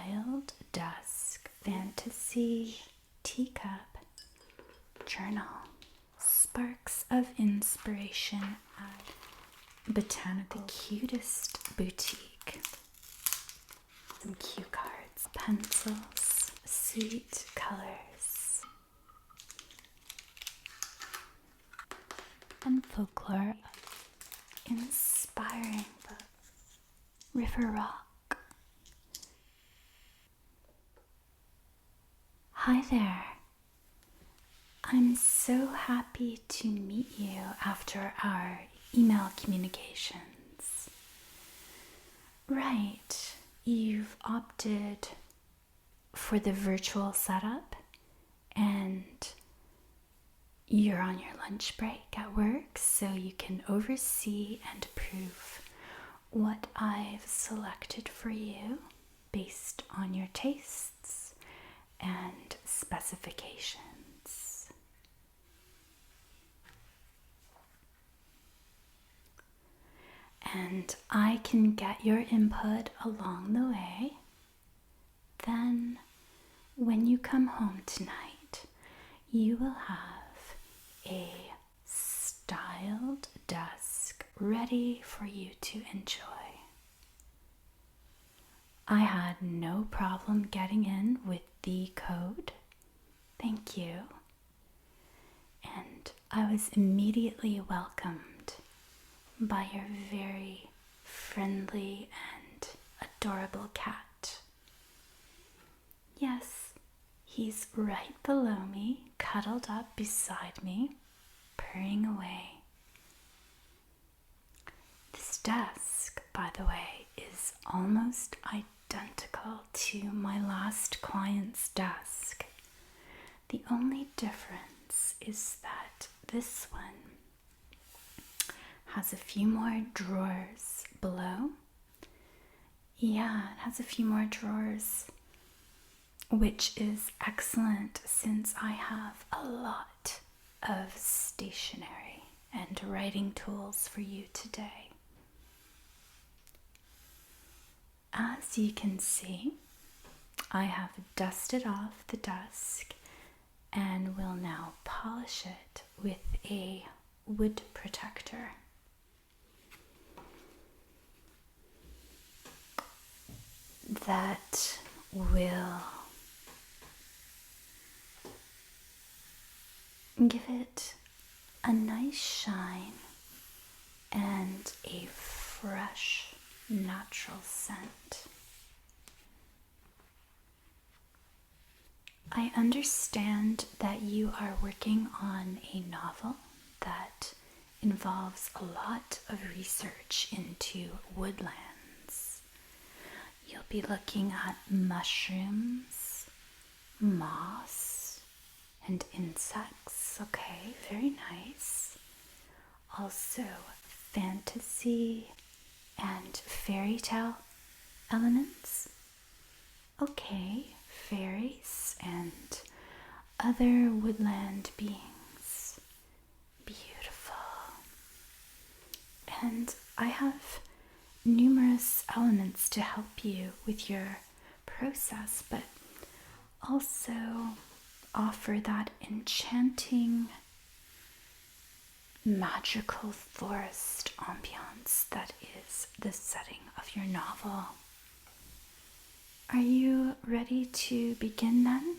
Styled Desk Fantasy Teacup Journal. Sparks of inspiration at Botanical. The cutest boutique. Some cue cards, pencils, sweet colors, and folklore. Inspiring book. River Rock. Hi there. I'm so happy to meet you after our email communications. Right, you've opted for the virtual setup and you're on your lunch break at work, so you can oversee and approve what I've selected for you based on your tastes and specifications. And I can get your input along the way. Then, when you come home tonight, you will have a styled desk ready for you to enjoy. I had no problem getting in with the code. Thank you. And I was immediately welcomed by your very friendly and adorable cat. Yes, he's right below me, cuddled up beside me, purring away. This desk, by the way, is almost identical to my last client's desk. The only difference is that this one has a few more drawers below. Yeah, it has a few more drawers, which is excellent since I have a lot of stationery and writing tools for you today. As you can see, I have dusted off the desk and will now polish it with a wood protector. That will give it a nice shine and a fresh, natural scent. I understand that you are working on a novel that involves a lot of research into woodlands. You'll be looking at mushrooms, moss, and insects. Okay, very nice. Also, fantasy and fairy tale elements. Okay, fairies and other woodland beings. Beautiful. And I have numerous elements to help you with your process, but also offer that enchanting, magical forest ambiance that is the setting of your novel. Are you ready to begin then?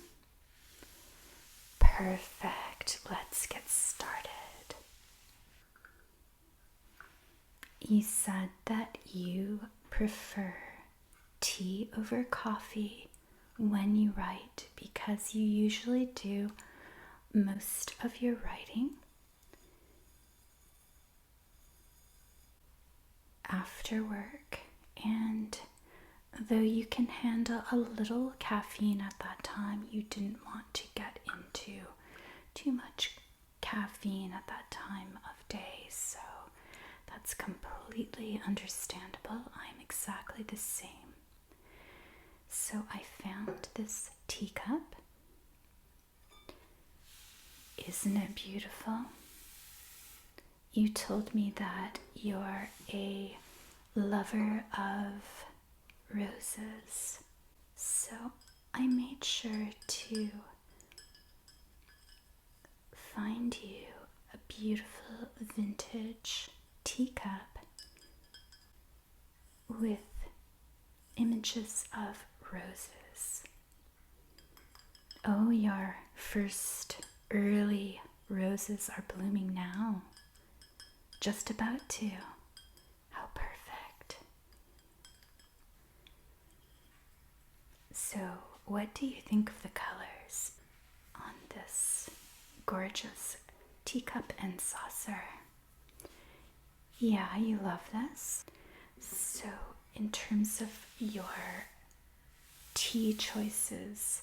Perfect. Let's get started. You said that you prefer tea over coffee when you write because you usually do most of your writing after work, and though you can handle a little caffeine at that time, you didn't want to get into too much caffeine at that time of day, so that's completely understandable. I'm exactly the same. So I found this teacup. Isn't it beautiful? You told me that you're a lover of roses, So I made sure to find you a beautiful vintage teacup with images of roses. Oh, your first early roses are blooming now. Just about to. How perfect. So, what do you think of the colors on this gorgeous teacup and saucer? Yeah, you love this? So, in terms of your tea choices,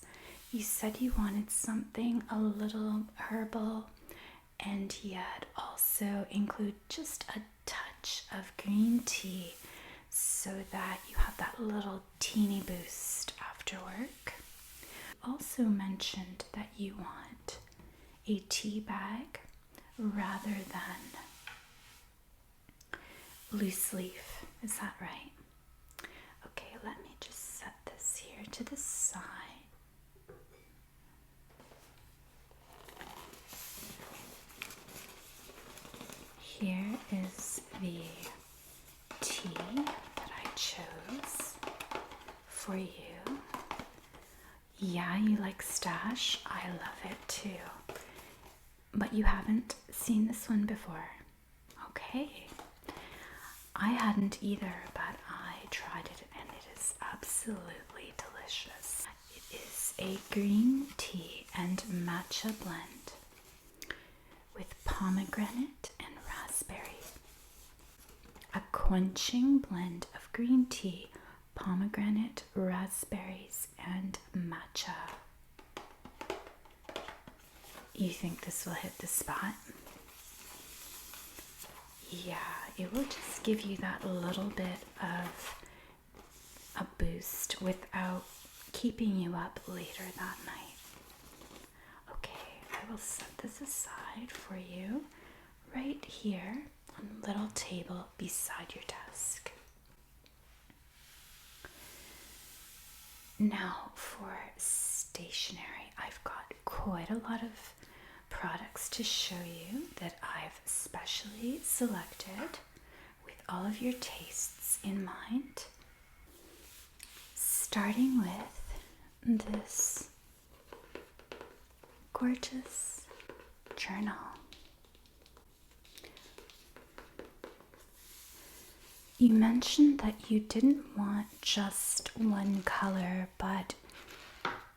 you said you wanted something a little herbal and yet also include just a touch of green tea so that you have that little teeny boost after work. You also mentioned that you want a tea bag rather than loose leaf. Is that right? Okay, let me just set this here to the side. Here is the tea that I chose for you. Yeah, you like Stash? I love it too. But you haven't seen this one before. Okay. I hadn't either, but I tried it and it is absolutely delicious. It is a green tea and matcha blend with pomegranate and raspberry. A quenching blend of green tea, pomegranate, raspberries, and matcha. You think this will hit the spot? Yeah, it will just give you that little bit of a boost without keeping you up later that night. Okay, I will set this aside for you right here on the little table beside your desk. Now for stationery, I've got quite a lot of products to show you that I've specially selected with all of your tastes in mind. Starting with this gorgeous journal. You mentioned that you didn't want just one color, but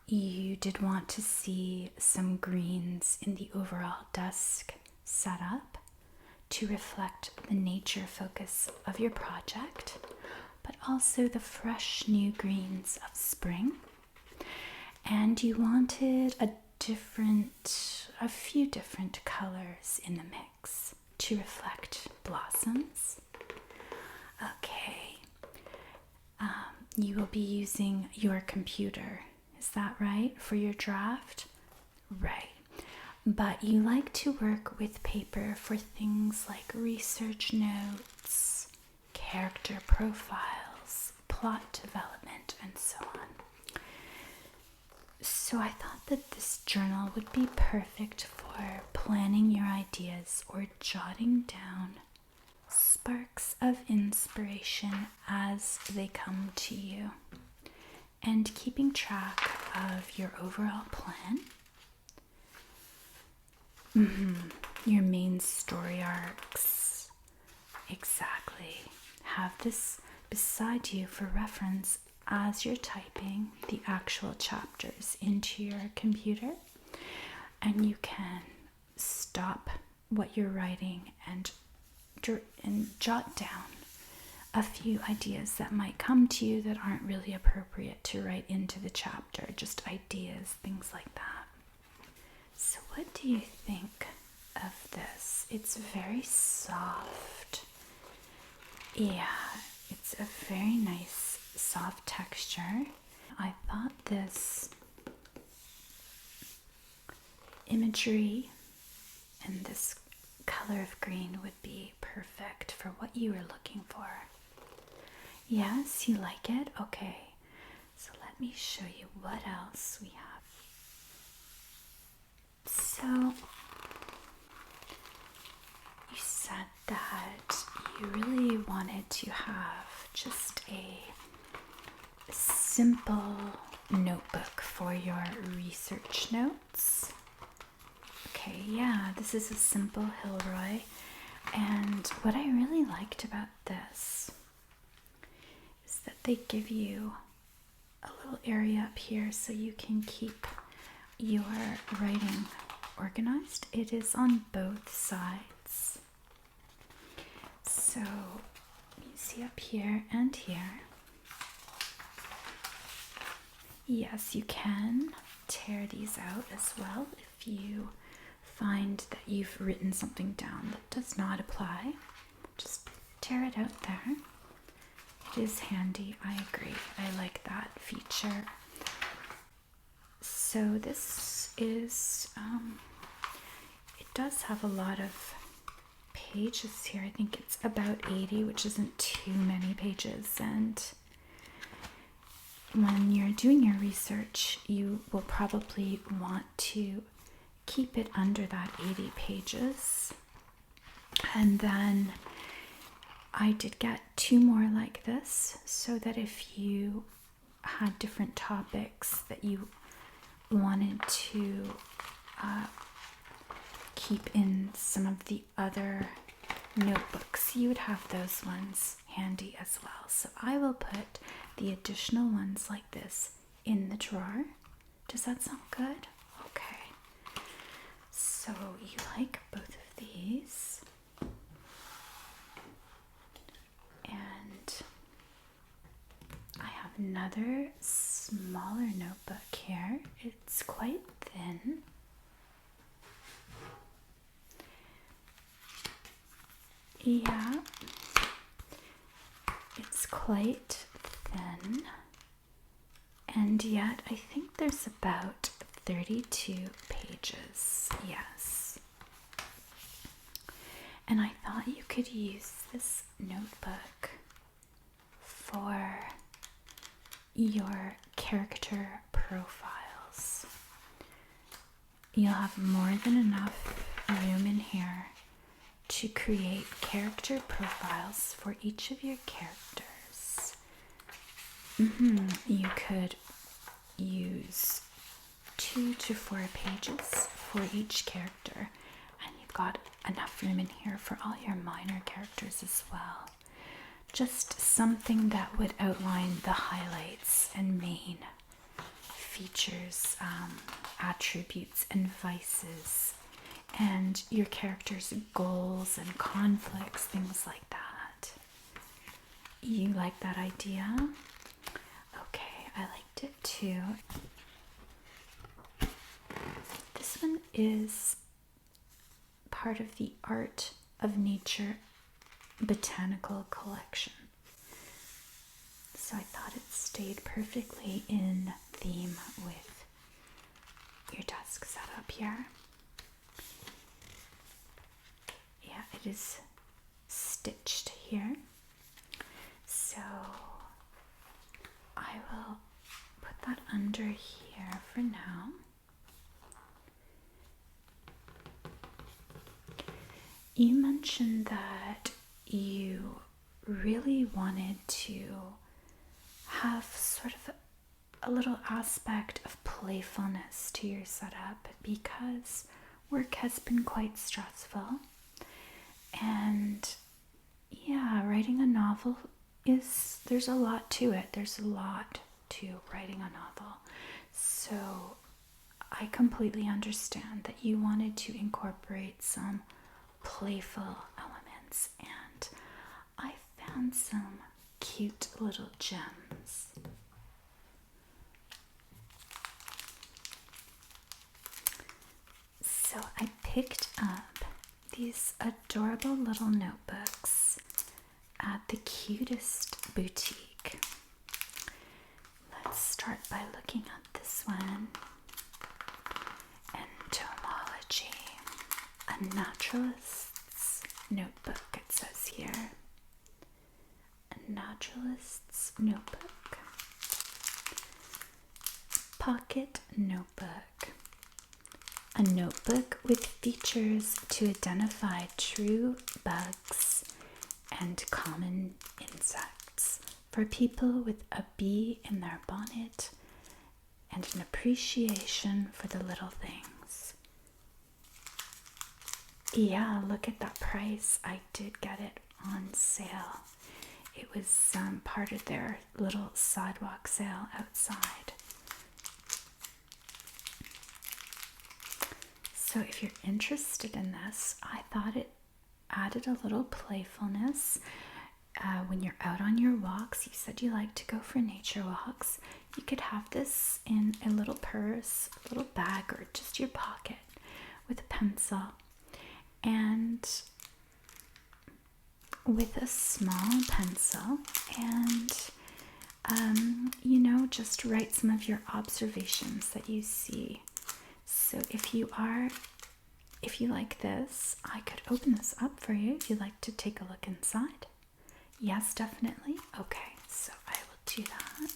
you did want to see some greens in the overall desk setup to reflect the nature focus of your project, but also the fresh new greens of spring. And you wanted a few different colors in the mix to reflect blossoms. Okay. You will be using your computer. Is that right, for your draft? Right. But you like to work with paper for things like research notes, character profiles, plot development, and so on. So I thought that this journal would be perfect for planning your ideas or jotting down sparks of inspiration as they come to you, and keeping track of your overall plan, your main story arcs. Exactly. Have this beside you for reference as you're typing the actual chapters into your computer, and you can stop what you're writing and jot down a few ideas that might come to you that aren't really appropriate to write into the chapter, just ideas, things like that. So what do you think of this? It's very soft. Yeah, it's a very nice soft texture. I thought this imagery and this color of green would be perfect for what you were looking for. Yes, you like it? Okay. So let let me show you what else we have. So, you said that you really wanted to have just a simple notebook for your research notes. Okay, yeah, this is a simple Hilroy. And what I really liked about this is that they give you a little area up here so you can keep your writing organized. It is on both sides. So you see up here and here. Yes, you can tear these out as well if you find that you've written something down that does not apply. Just tear it out there. It is handy, I agree. I like that feature. So this is, it does have a lot of pages here. I think it's about 80, which isn't too many pages. And when you're doing your research, you will probably want to keep it under that 80 pages. And then I did get 2 more like this, so that if you had different topics that you wanted to keep in some of the other notebooks, you would have those ones handy as well. So I will put the additional ones like this in the drawer. Does that sound good? Okay. So you like both of these. And I have another smaller notebook here. It's quite thin. Yeah, it's quite thin, and yet I think there's about 32 pages, yes. And I thought you could use this notebook for your character profiles. You'll have more than enough room in here to create character profiles for each of your characters. You could use 2 to 4 pages for each character, and you've got enough room in here for all your minor characters as well. Just something that would outline the highlights and main features, attributes and vices, and your character's goals and conflicts, things like that. You like that idea? Okay, I liked it too. This one is part of the Art of Nature botanical collection. So I thought it stayed perfectly in theme with your desk setup here. Yeah, it is stitched here. So I will put that under here for now. You mentioned that you really wanted to have sort of a little aspect of playfulness to your setup because work has been quite stressful. And yeah, writing a novel there's a lot to it. There's a lot to writing a novel. So I completely understand that you wanted to incorporate some playful elements, and I found some cute little gems. So I picked up these adorable little notebooks at the Cutest boutique. Let's start by looking at this one. Entomology, a naturalist's notebook, it says here. A naturalist's notebook. pocket notebook. A notebook with features to identify true bugs and common insects for people with a bee in their bonnet and an appreciation for the little things. Yeah, look at that price. I did get it on sale. It was part of their little sidewalk sale outside. So if you're interested in this, I thought it added a little playfulness. When you're out on your walks, you said you like to go for nature walks, you could have this in a little purse, a little bag, or just your pocket with a pencil. And with a small pencil and, just write some of your observations that you see. So if you like this, I could open this up for you if you'd like to take a look inside. Yes, definitely. Okay, so I will do that.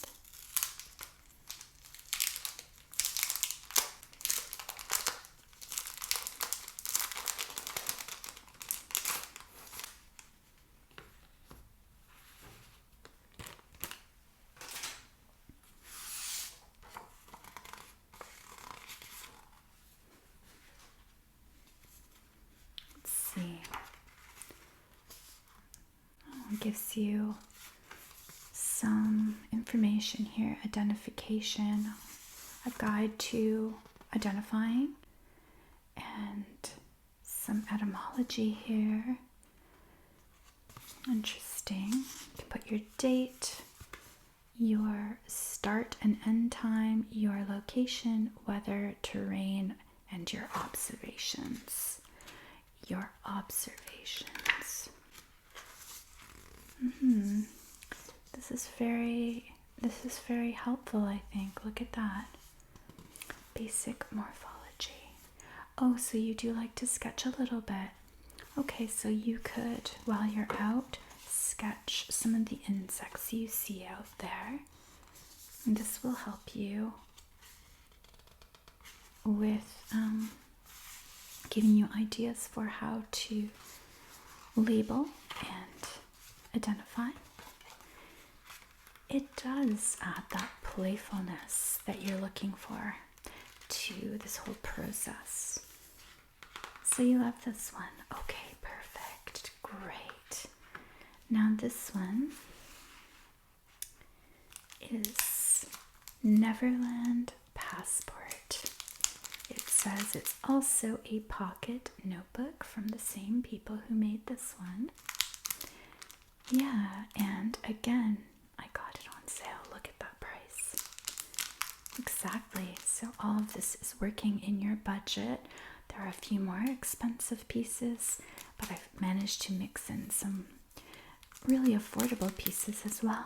Gives you some information here, identification, a guide to identifying, and some etymology here. Interesting. You can put your date, your start and end time, your location, weather, terrain, and your observations. Your observations. This is very helpful, I think. Look at that. Basic morphology. Oh, so you do like to sketch a little bit. Okay, so you could, while you're out, sketch some of the insects you see out there. And this will help you with giving you ideas for how to label and identify. It does add that playfulness that you're looking for to this whole process. So you love this one. Okay, perfect. Great. Now this one is Neverland Passport. It says it's also a pocket notebook from the same people who made this one. Yeah, and again, I got it on sale. Look at that price. Exactly. So all of this is working in your budget. There are a few more expensive pieces, but I've managed to mix in some really affordable pieces as well.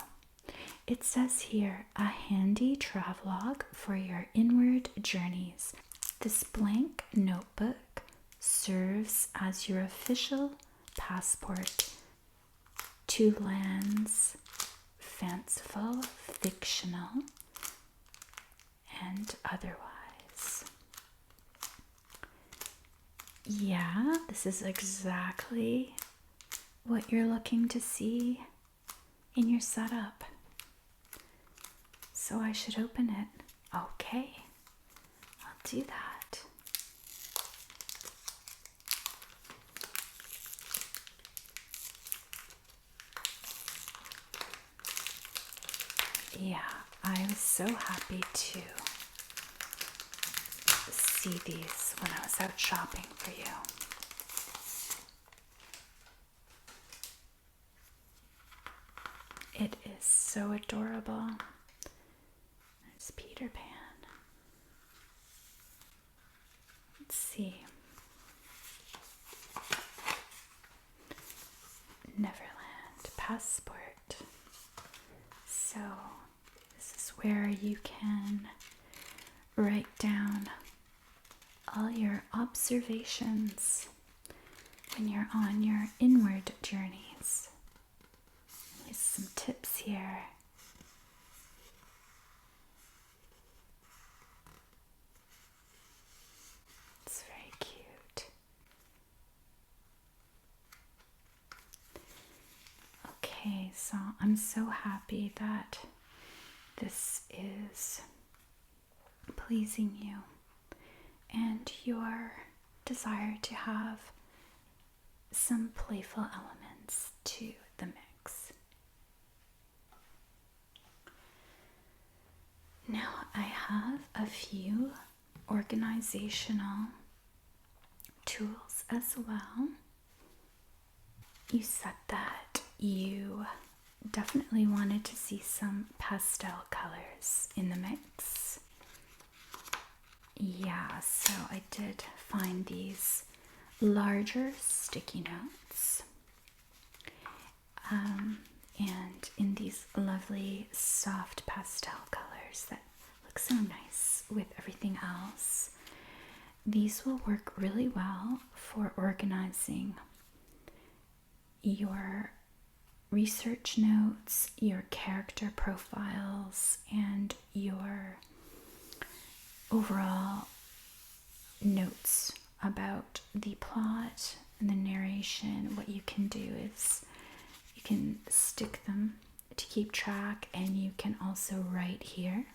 It says here, a handy travelogue for your inward journeys. This blank notebook serves as your official passport to lands fanciful, fictional, and otherwise. Yeah, this is exactly what you're looking to see in your setup. So I should open it. Okay, I'll do that. Yeah, I was so happy to see these when I was out shopping for you. It is so adorable. There's Peter Pan. Let's see. Neverland Passport. So this is where you can write down all your observations when you're on your inward journeys. There's some tips here. Okay, so I'm so happy that this is pleasing you and your desire to have some playful elements to the mix. Now I have a few organizational tools as well. You said that you definitely wanted to see some pastel colors in the mix. Yeah, so I did find these larger sticky notes. And in these lovely soft pastel colors that look so nice with everything else. These will work really well for organizing your research notes, your character profiles, and your overall notes about the plot and the narration. What you can do is you can stick them to keep track, and you can also write here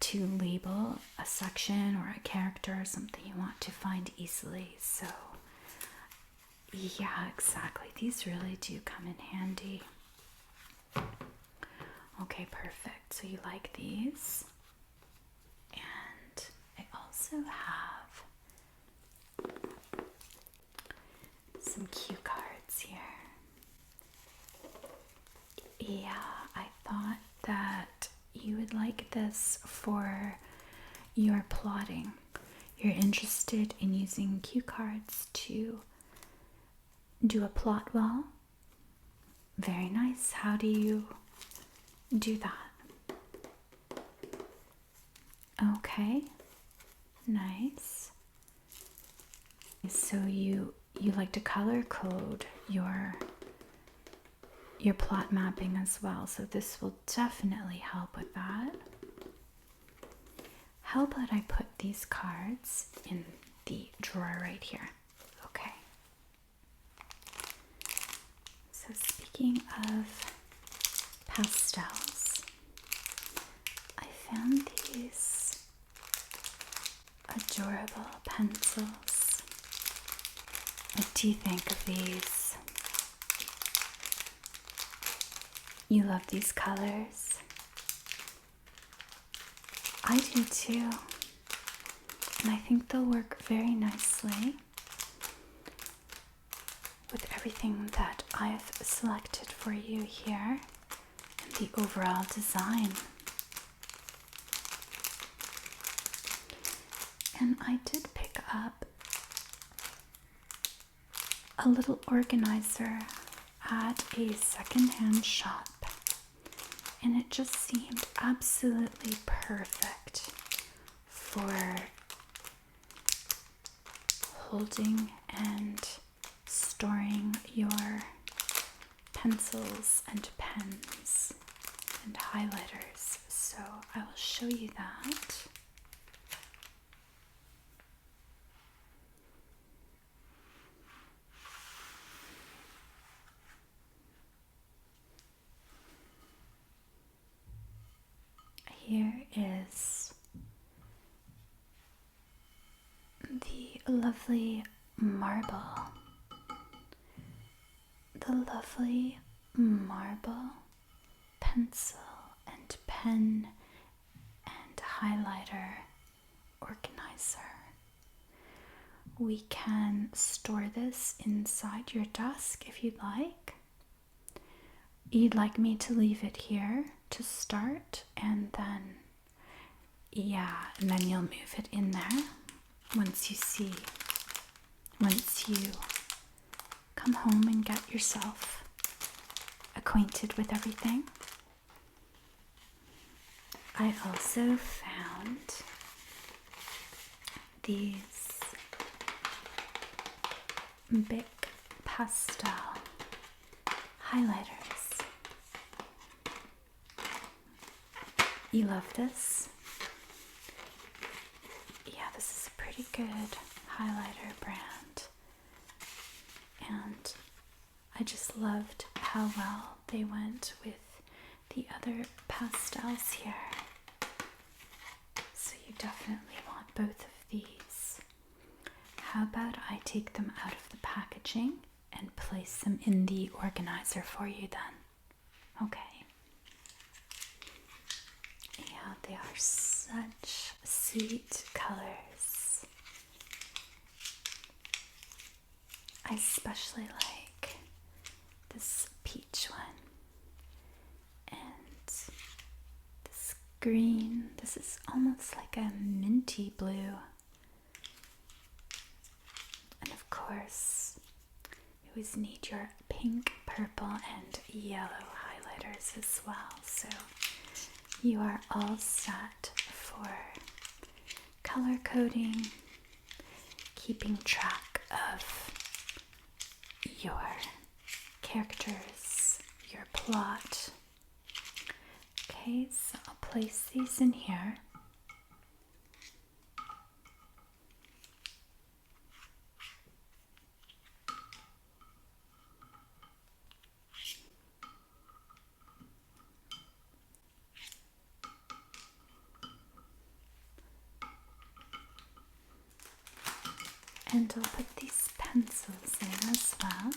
to label a section or a character or something you want to find easily. So yeah, exactly. These really do come in handy. Okay, perfect. So you like these. And I also have some cue cards here. Yeah, I thought that you would like this for your plotting. You're interested in using cue cards to do a plot well. Very nice. How do you do that? Okay, nice. So you like to color code your plot mapping as well, so this will definitely help with that. How about I put these cards in the drawer right here? Okay. So speaking of pastels, I found these adorable pencils. What do you think of these? You love these colors? I do too. And I think they'll work very nicely with everything that I've selected for you here and the overall design. And I did pick up a little organizer at a secondhand shop, and it just seemed absolutely perfect for holding and storing your pencils and pens and highlighters. So I will show you that. Here is the lovely marble. The lovely marble pencil and pen and highlighter organizer. We can store this inside your desk if you'd like. You'd like me to leave it here to start, and then you'll move it in there once you come home and get yourself acquainted with everything. I also found these big pastel highlighters. You love this? Yeah, this is a pretty good highlighter brand. And I just loved how well they went with the other pastels here. So you definitely want both of these. How about I take them out of the packaging and place them in the organizer for you then? Okay. Yeah, they are such sweet colors. I especially like this peach one and this green. This is almost like a minty blue. And of course, you always need your pink, purple, and yellow highlighters as well. So you are all set for color coding, keeping track of your characters, your plot. Okay, so I'll place these in here. And I'll put these pencils in as well.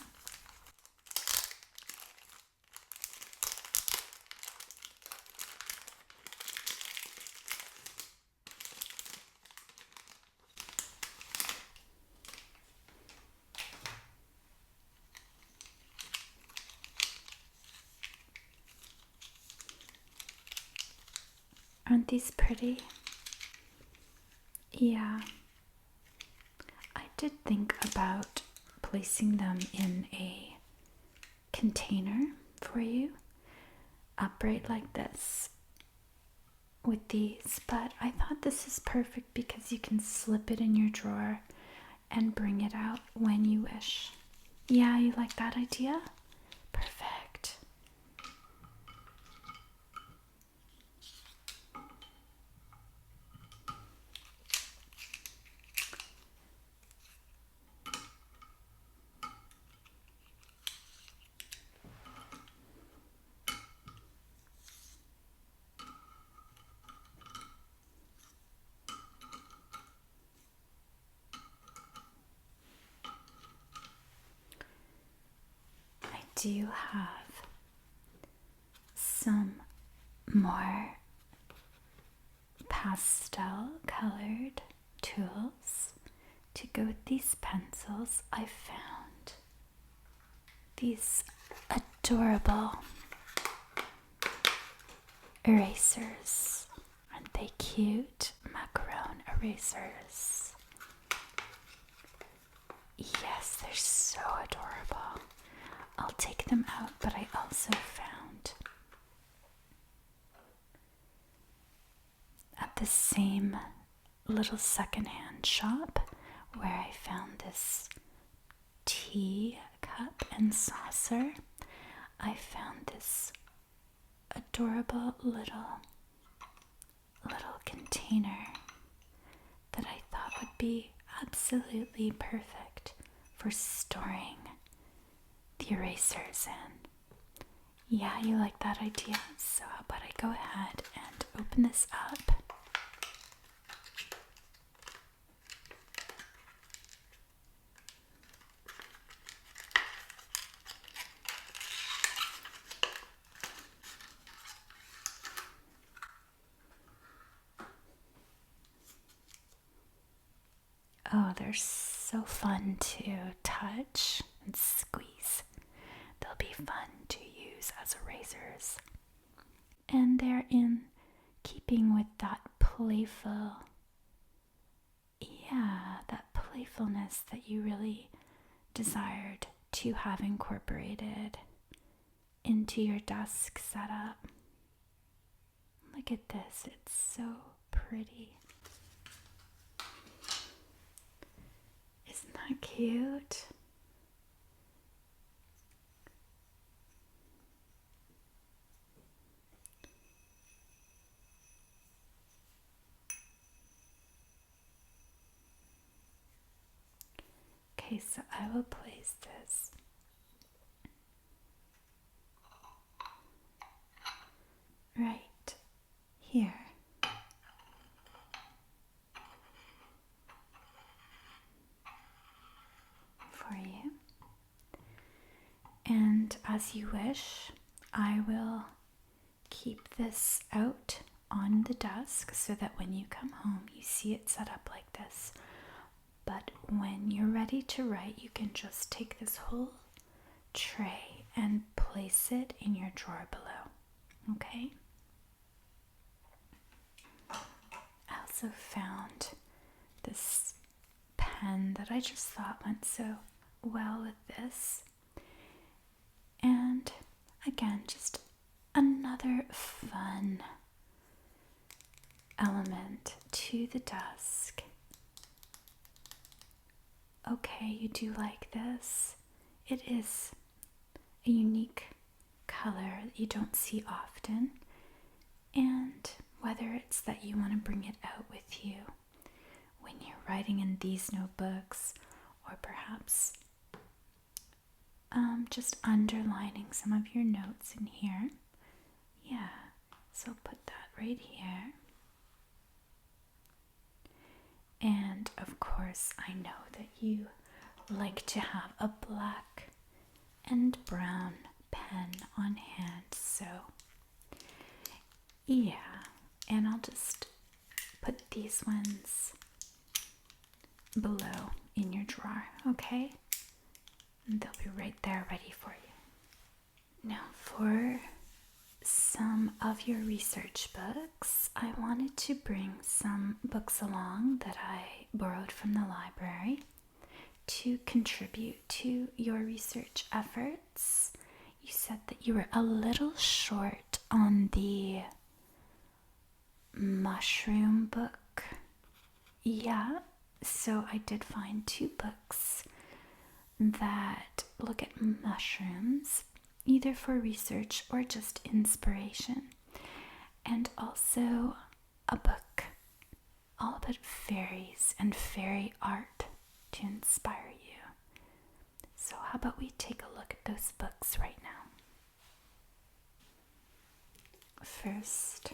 Aren't these pretty? Yeah. I did think about placing them in a container for you, upright like this with these, but I thought this is perfect because you can slip it in your drawer and bring it out when you wish. Yeah, you like that idea? Perfect. I do have some more pastel colored tools to go with these pencils. I found these adorable erasers. Aren't they cute? Macaron erasers. Yes, they're so adorable. I'll take them out, but I also found at the same little secondhand shop where I found this teacup and saucer, I found this adorable little container that I thought would be absolutely perfect for storing the erasers in. Yeah, you like that idea? So how about I go ahead and open this up. Oh, they're so fun to touch and squeeze. They'll be fun to use as erasers. And they're in keeping with that playfulness that you really desired to have incorporated into your desk setup. Look at this, it's so pretty. Isn't that cute? Okay, so I will place this right here. For you. And as you wish, I will keep this out on the desk so that when you come home, you see it set up like this. But when you're ready to write, you can just take this whole tray and place it in your drawer below. Okay? I also found this pen that I just thought went so well with this. And again, just another fun element to the desk. Okay, you do like this? It is a unique color that you don't see often. And whether it's that you want to bring it out with you when you're writing in these notebooks, or perhaps just underlining some of your notes in here. Yeah, so put that right here. And of course, I know that you like to have a black and brown pen on hand, so yeah, and I'll just put these ones below in your drawer, okay? And they'll be right there ready for you. Now for some of your research books, I wanted to bring some books along that I borrowed from the library to contribute to your research efforts. You said that you were a little short on the mushroom book. Yeah, so I did find 2 books that look at mushrooms, either for research or just inspiration, and also a book all about fairies and fairy art to inspire you. So how about we take a look at those books right now? First,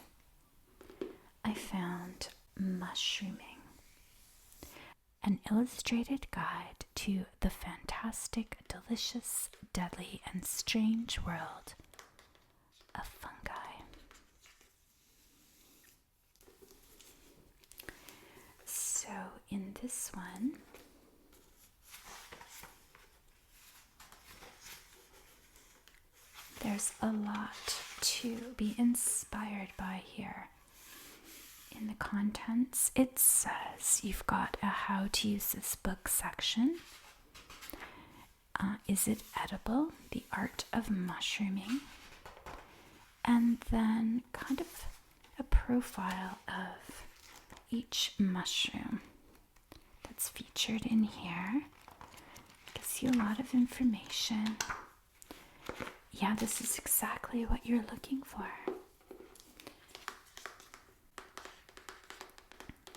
I found Mushrooming, an illustrated guide to the fantastic, delicious, deadly, and strange world of fungi. So in this one, there's a lot to be inspired by here. In the contents, it says you've got a how to use this book section. Is it edible? The art of mushrooming. And then kind of a profile of each mushroom that's featured in here. Gives you a lot of information. Yeah, this is exactly what you're looking for.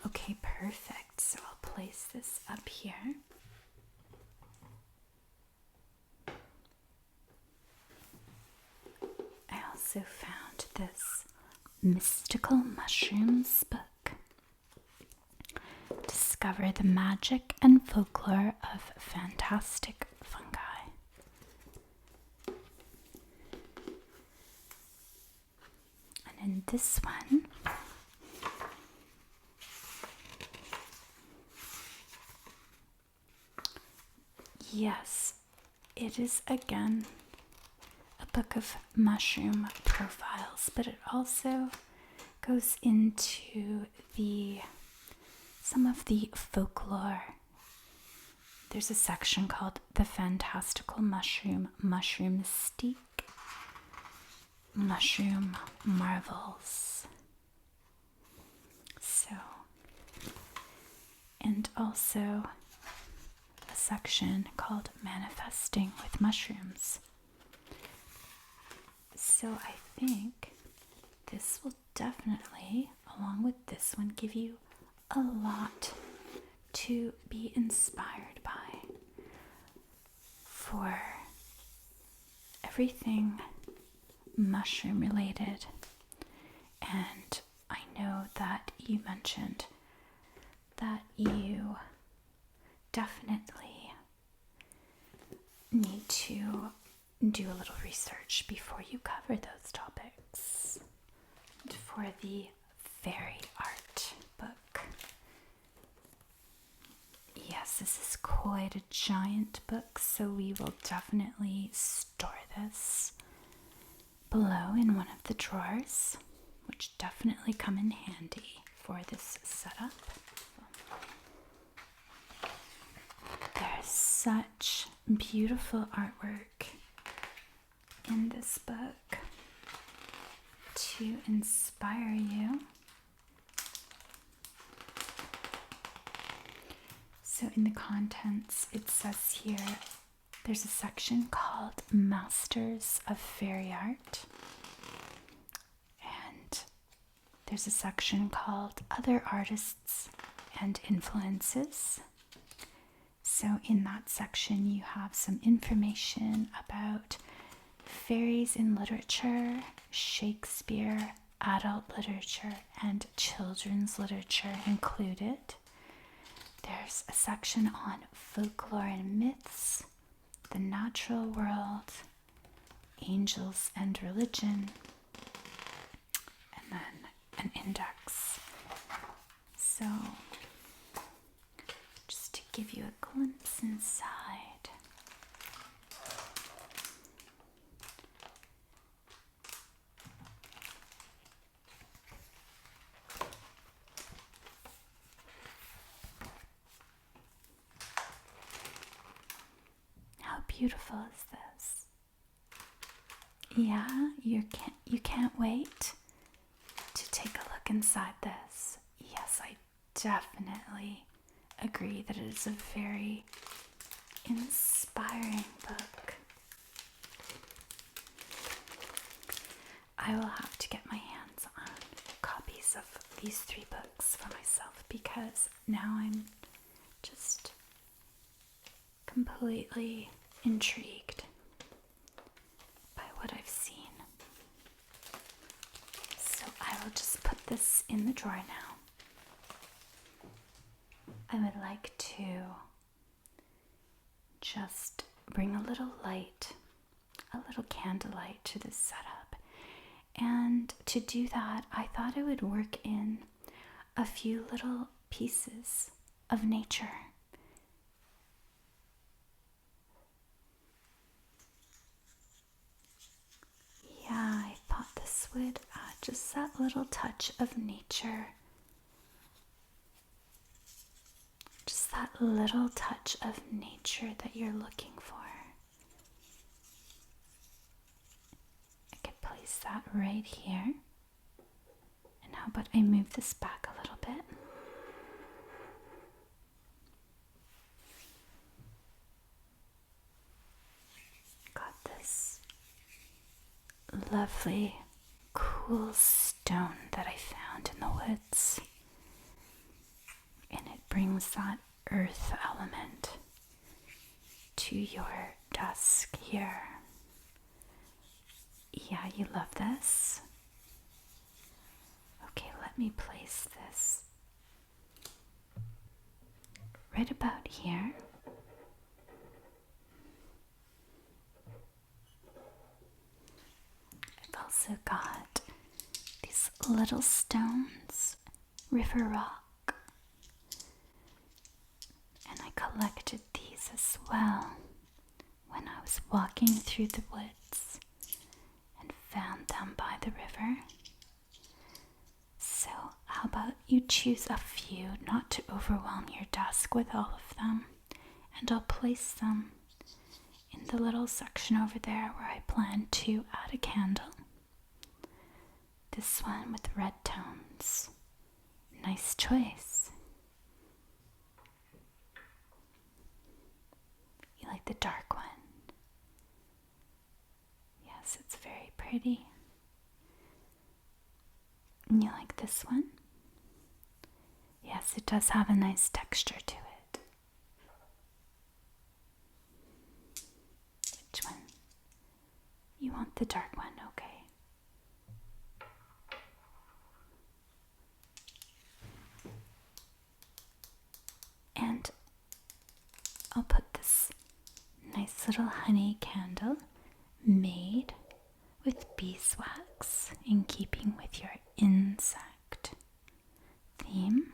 Okay, perfect. So I'll place this up here. I also found this Mystical Mushrooms book. Discover the magic and folklore of fantastic fungi. And in this one, yes, it is again a book of mushroom profiles, but it also goes into some of the folklore. There's a section called The Fantastical Mushroom, Mushroom Mystique, Mushroom Marvels. So, and also a section called Manifesting with Mushrooms. So I think this will definitely, along with this one, give you a lot to be inspired by for everything mushroom related. And I know that you mentioned that you definitely need to do a little research before you cover those topics. And for the fairy art book, yes, this is quite a giant book, so we will definitely store this below in one of the drawers, which definitely come in handy for this setup. There's such beautiful artwork in this book to inspire you. So in the contents, it says here, there's a section called Masters of Fairy Art. And there's a section called Other Artists and Influences. So in that section, you have some information about fairies in literature, Shakespeare, adult literature, and children's literature included. There's a section on folklore and myths, the natural world, angels and religion, and then an index. So, just to give you a glimpse inside. How beautiful is this? Yeah, you can't wait to take a look inside this. Yes, I definitely agree that it is a very inspiring book. I will have to get my hands on copies of these 3 books for myself, because now I'm just completely intrigued by what I've seen. So I will just put this in the drawer now. I would like to just bring a little light, a little candlelight to this setup. And to do that, I thought I would work in a few little pieces of nature. Yeah, I thought this would add just that little touch of nature. Just that little touch of nature that you're looking for. I could place that right here. And how about I move this back a little bit? Got this lovely, cool stone that I found in the woods. And it brings that earth element to your desk here. Yeah, you love this? Okay, let me place this right about here. I've also got these little stones, river rock. And I collected these as well when I was walking through the woods and found them by the river. So how about you choose a few, not to overwhelm your desk with all of them, and I'll place them in the little section over there where I plan to add a candle. This one with red tones. Nice choice. You like the dark one? Yes, it's very pretty. And you like this one? Yes, it does have a nice texture to it. Which one? You want the dark one, okay. I'll put this nice little honey candle made with beeswax in keeping with your insect theme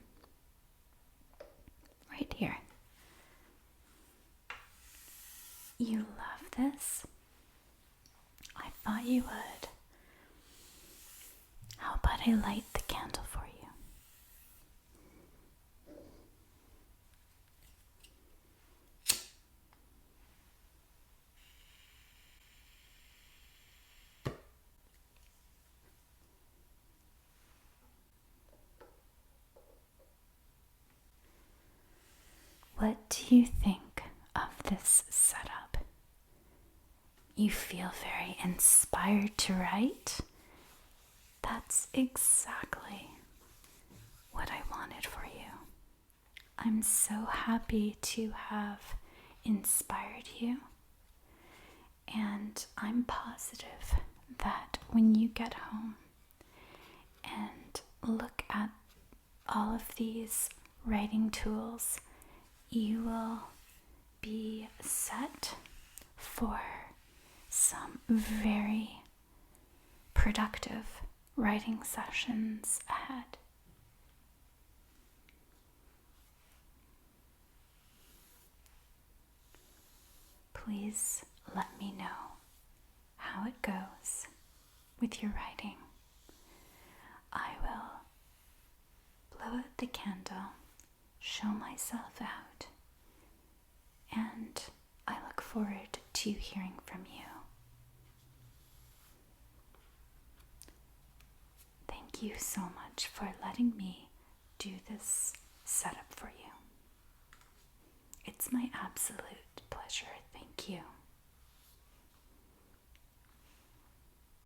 right here. You love this? I thought you would. How about I light the candle for you? What do you think of this setup? You feel very inspired to write? That's exactly what I wanted for you. I'm so happy to have inspired you, and I'm positive that when you get home and look at all of these writing tools, you will be set for some very productive writing sessions ahead. Please let me know how it goes with your writing. I will blow out the candle, show myself out, and I look forward to hearing from you. Thank you so much for letting me do this setup for you. It's my absolute pleasure. Thank you.